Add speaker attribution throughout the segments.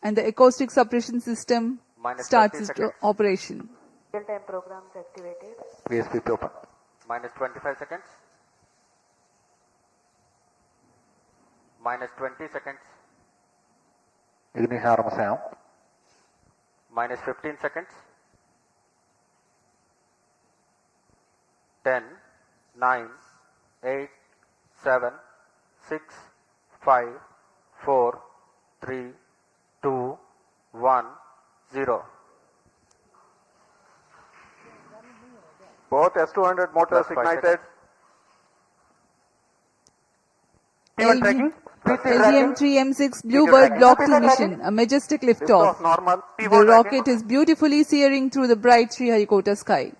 Speaker 1: and the acoustic suppression system
Speaker 2: Minus
Speaker 1: starts
Speaker 2: 30
Speaker 1: its
Speaker 2: seconds.
Speaker 1: operation.
Speaker 3: Real-time programs activated.
Speaker 2: VSPP open. Minus 25 seconds. Minus 20 seconds. Ignition arm. Minus 15 seconds. 10, 9, 8, 7, 6, 5, 4, 3, 2, 1, 0.
Speaker 4: Both S200 motors
Speaker 2: Plus 5
Speaker 4: ignited.
Speaker 1: LV
Speaker 4: tracking.
Speaker 1: LVM-3 M6 Bluebird Block 2 mission, a majestic liftoff.
Speaker 4: Liftoff normal.
Speaker 1: The rocket is beautifully searing through the bright Sriharikota sky.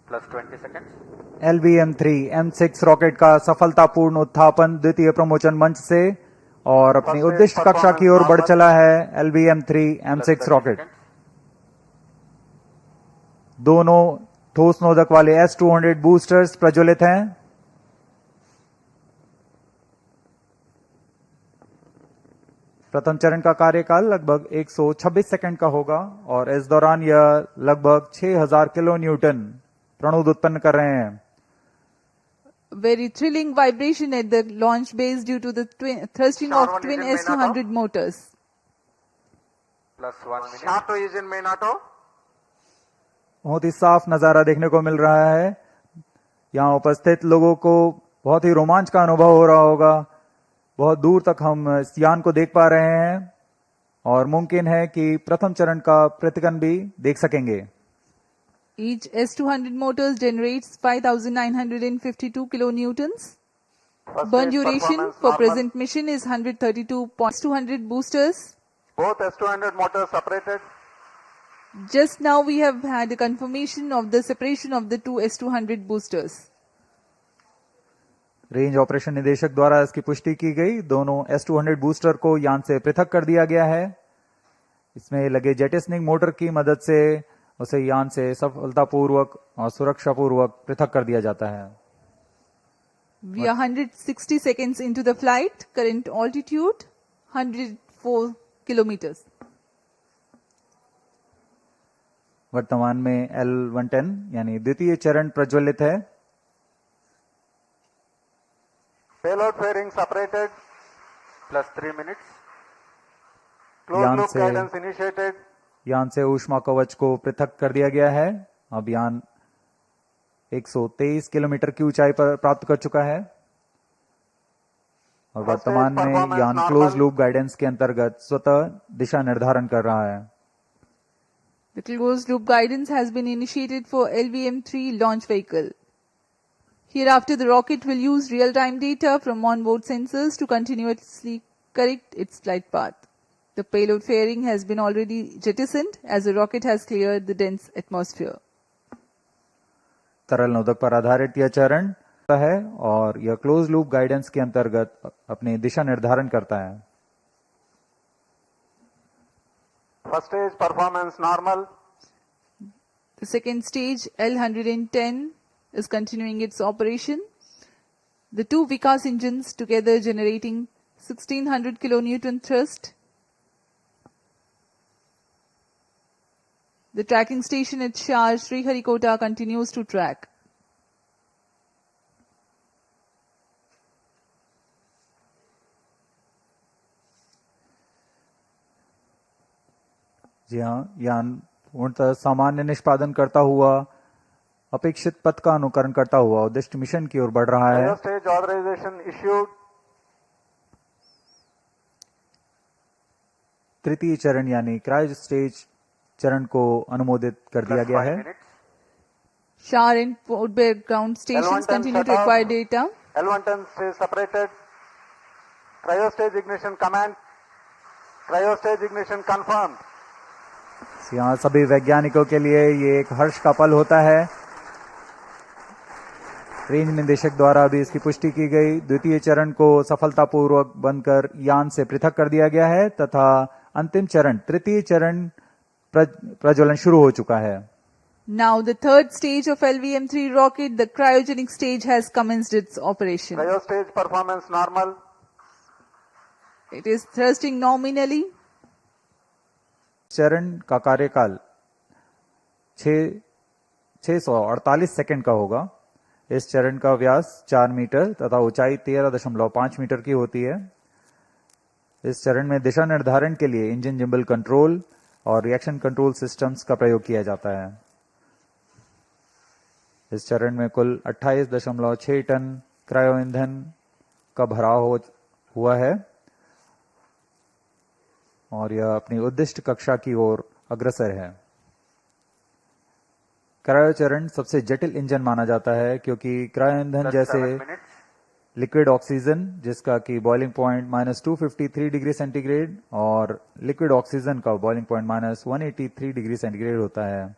Speaker 2: Plus 20 seconds.
Speaker 5: LVM-3 M6 rocket का सफलतापूर्ण उत्थापन द्वितीय प्रमोचन मंच से और अपनी उद्दिष्ट कक्षा की ओर बढ़ चला है LVM-3
Speaker 2: Plus
Speaker 5: M6
Speaker 2: 30
Speaker 5: rocket.
Speaker 2: seconds.
Speaker 5: दोनों ठोस नोदक वाले S200 बूस्टर्स प्रज्वलित हैं। प्रथम चरण का कार्यकाल लगभग 126 सेकंड का होगा और इस दौरान यह लगभग 6000 किलो न्यूटन प्रणोद उत्पन्न कर रहे हैं।
Speaker 1: Very thrilling vibration at the launch base due to the thrusting of twin S200 motors.
Speaker 2: Plus 1 minute.
Speaker 4: Shaft to engine main auto.
Speaker 5: बहुत ही साफ नजारा देखने को मिल रहा है। यहाँ उपस्थित लोगों को बहुत ही रोमांच का अनुभव हो रहा होगा। बहुत दूर तक हम इस यान को देख पा रहे हैं और मुमकिन है कि प्रथम चरण का प्रतिगन भी देख सकेंगे।
Speaker 1: Each S200 motors generates 5,952 kilonewtons.
Speaker 4: First
Speaker 1: Burn
Speaker 4: stage
Speaker 1: duration
Speaker 4: performance
Speaker 1: for
Speaker 4: normal.
Speaker 1: present mission is 132.200 boosters.
Speaker 4: Both S200 motors separated.
Speaker 1: Just now we have had a confirmation of the separation of the two S200 boosters.
Speaker 5: Range operation निदेशक द्वारा इसकी पुष्टि की गई। दोनों S200 booster को यान से पृथक कर दिया गया है। इसमें लगे जेटिसनिंग मोटर की मदद से उसे यान से सफलतापूर्वक और सुरक्षापूर्वक पृथक कर दिया जाता है।
Speaker 1: We are 160 seconds into the flight. Current altitude 104 kilometers.
Speaker 5: वर्तमान में L110 यानी द्वितीय चरण प्रज्वलित है।
Speaker 4: Payload fairing separated.
Speaker 2: Plus 3 minutes.
Speaker 4: Closed
Speaker 5: यान
Speaker 4: loop
Speaker 5: से-
Speaker 4: guidance initiated.
Speaker 5: यान से ऊष्मा कवच को पृथक कर दिया गया है। अब यान 123 किलोमीटर की ऊंचाई पर प्राप्त कर चुका है और वर्तमान में यान क्लोज लूप गाइडेंस के अंतर्गत स्वतः दिशा निर्धारण कर रहा है।
Speaker 1: The closed loop guidance has been initiated for LVM-3 launch vehicle. Hereafter, the rocket will use real-time data from onboard sensors to continuously correct its flight path. The payload fairing has been already jettisoned as the rocket has cleared the dense atmosphere.
Speaker 5: तरल नोदक पर आधारित यह चरण है और यह close loop guidance के अंतर्गत अपनी दिशा निर्धारण करता है।
Speaker 4: First stage performance normal.
Speaker 1: The second stage, L110, is continuing its operation. The two Vikas engines together generating 1600 kilonewton thrust. The tracking station at Shar Sriharikota continues to track.
Speaker 5: जी हाँ, यान पूर्णतः सामान्य निष्पादन करता हुआ अपेक्षित पथ का अनुकरण करता हुआ उद्दिष्ट मिशन की ओर बढ़ रहा है।
Speaker 4: First stage authorization issued.
Speaker 5: तृतीय चरण यानी क्रायो स्टेज चरण को अनुमोदित कर दिया
Speaker 2: Plus
Speaker 5: गया
Speaker 2: 5
Speaker 5: है।
Speaker 2: minutes.
Speaker 1: Shar and Port Blair ground stations
Speaker 4: L110
Speaker 1: continue to
Speaker 4: shut off.
Speaker 1: acquire data.
Speaker 4: L110 stays separated. Cryo stage ignition command. Cryo stage ignition confirmed.
Speaker 5: यहाँ सभी वैज्ञानिकों के लिए ये एक हर्ष का पल होता है। रेंज निदेशक द्वारा भी इसकी पुष्टि की गई। द्वितीय चरण को सफलतापूर्वक बनकर यान से पृथक कर दिया गया है तथा अंतिम चरण तृतीय चरण प्रज्वलन शुरू हो चुका है।
Speaker 1: Now the third stage of LVM-3 rocket, the cryogenic stage, has commenced its operation.
Speaker 4: Cryo stage performance normal.
Speaker 1: It is thrusting nominally.
Speaker 5: चरण का कार्यकाल 648 सेकंड का होगा। इस चरण का व्यास 4 मीटर तथा ऊंचाई 13.5 मीटर की होती है। इस चरण में दिशा निर्धारण के लिए इंजन जिम्बल कंट्रोल और रिएक्शन कंट्रोल सिस्टम्स का प्रयोग किया जाता है। इस चरण में कुल 28.6 टन क्रायो ईंधन का भराव हुआ है और यह अपनी उद्दिष्ट कक्षा की ओर अग्रसर है। क्रायो चरण सबसे जटिल इंजन माना जाता है क्योंकि क्रायो ईंधन जैसे
Speaker 2: 7 minutes.
Speaker 5: लिक्विड ऑक्सीजन जिसका कि बॉइलिंग पॉइंट -253 डिग्री सेंटीग्रेड और लिक्विड ऑक्सीजन का बॉइलिंग पॉइंट -183 डिग्री सेंटीग्रेड होता है।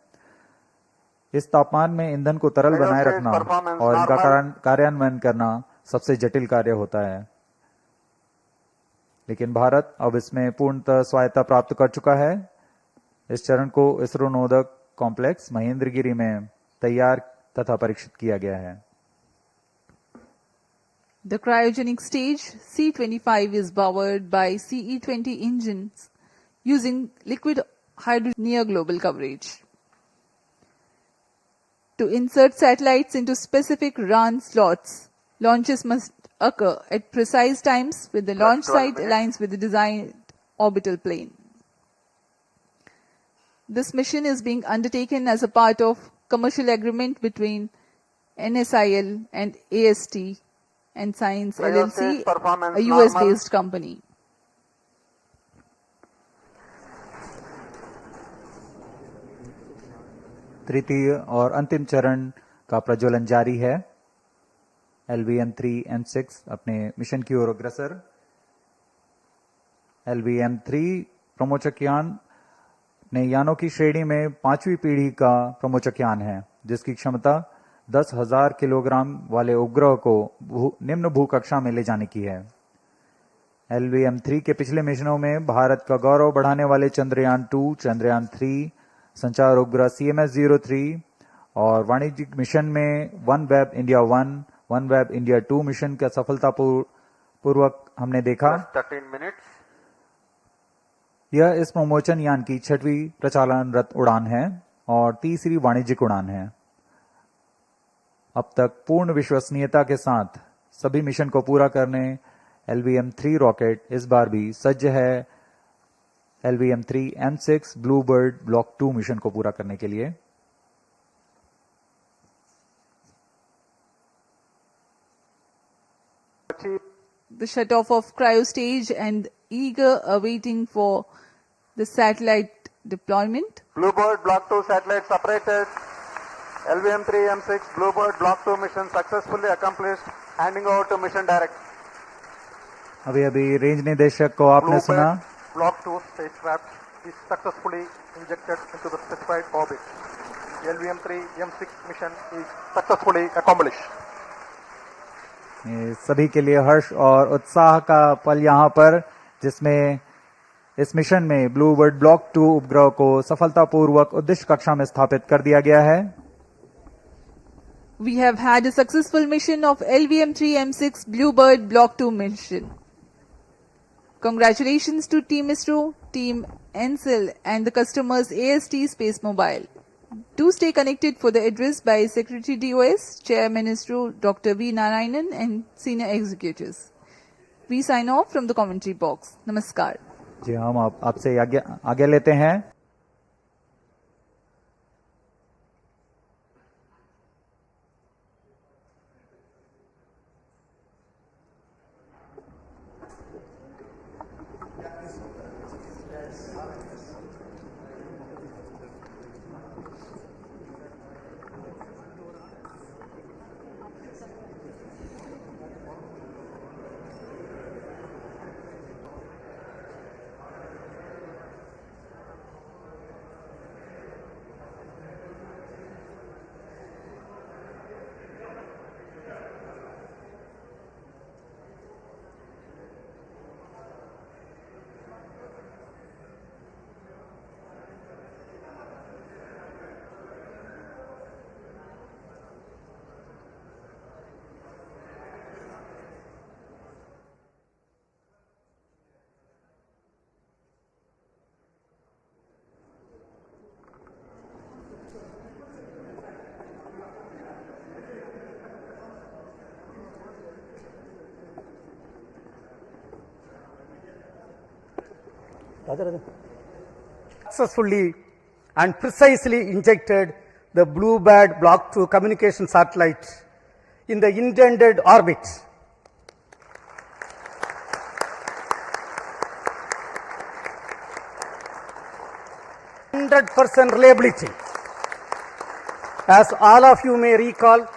Speaker 5: इस तापमान में ईंधन को तरल बनाए रखना और इनका कार्यान्वयन करना सबसे जटिल कार्य होता है। लेकिन भारत अब इसमें पूर्णतः स्वायत्ता प्राप्त कर चुका है। इस चरण को इसरो नोदक कॉम्प्लेक्स महेंद्रगिरी में तैयार तथा परीक्षित किया गया है।
Speaker 1: The cryogenic stage C25 is powered by CE20 engines using liquid hydrogen near global coverage. To insert satellites into specific run slots, launches must occur at precise times with the launch
Speaker 2: 12
Speaker 1: site aligns with the designed orbital plane. This mission is being undertaken as a part of commercial agreement between NSIL and AST and Science LLC,
Speaker 4: performance
Speaker 1: a US
Speaker 4: normal.
Speaker 1: based company.
Speaker 5: तृतीय और अंतिम चरण का प्रज्वलन जारी है। LVM-3 M6 अपने mission की ओर अग्रसर। LVM-3 प्रमोचक यान नए यानों की श्रेणी में 5वीं पीढ़ी का प्रमोचक यान है जिसकी क्षमता 10,000 किलोग्राम वाले उपग्रह को निम्न भू कक्षा में ले जाने की है। LVM-3 के पिछले मिशनों में भारत का गौरव बढ़ाने वाले चंद्रयान 2, चंद्रयान 3, संचार उपग्रह CMS-03 और वाणिज्यिक मिशन में OneWeb India 1, OneWeb India 2 mission का सफलतापूर्वक हमने देखा।
Speaker 2: 13 minutes.
Speaker 5: यह इस प्रमोचन यान की 6वीं प्रचालनरत उड़ान है और तीसरी वाणिज्यिक उड़ान है। अब तक पूर्ण विश्वसनीयता के साथ सभी मिशन को पूरा करने LVM-3 रॉकेट इस बार भी सज्ज है LVM-3 M6 Bluebird block 2 mission को पूरा करने के लिए।
Speaker 1: The shutoff of cryo stage and eager awaiting for the satellite deployment.
Speaker 4: Bluebird Block 2 satellite separated. LVM-3 M6 Bluebird Block 2 mission successfully accomplished. Handing over to mission director.
Speaker 5: अभी अभी range निदेशक को आपने सुना।
Speaker 4: Block 2 spacecraft is successfully injected into the specified orbit. LVM-3 M6 mission is successfully accomplished.
Speaker 5: ये सभी के लिए हर्ष और उत्साह का पल यहाँ पर, जिसमें इस मिशन में ब्लूबर्ड ब्लॉक 2 उपग्रह को सफलतापूर्वक उद्दिष्ट कक्षा में स्थापित कर दिया गया है।
Speaker 1: We have had a successful mission of LVM-3 M6 Bluebird Block 2 mission. Congratulations to Team ISRO, Team NSIL and the customers AST Space Mobile. Do stay connected for the address by Secretary DOS, Chairman ISRO Dr. V. Narayanan and senior executives. We sign off from the commentary box. Namaskar.
Speaker 5: जी हम आपसे आगे लेते हैं।
Speaker 6: Successfully and precisely injected the Bluebird Block 2 communication satellite in the intended orbit. %, reliability. As all of you may recall,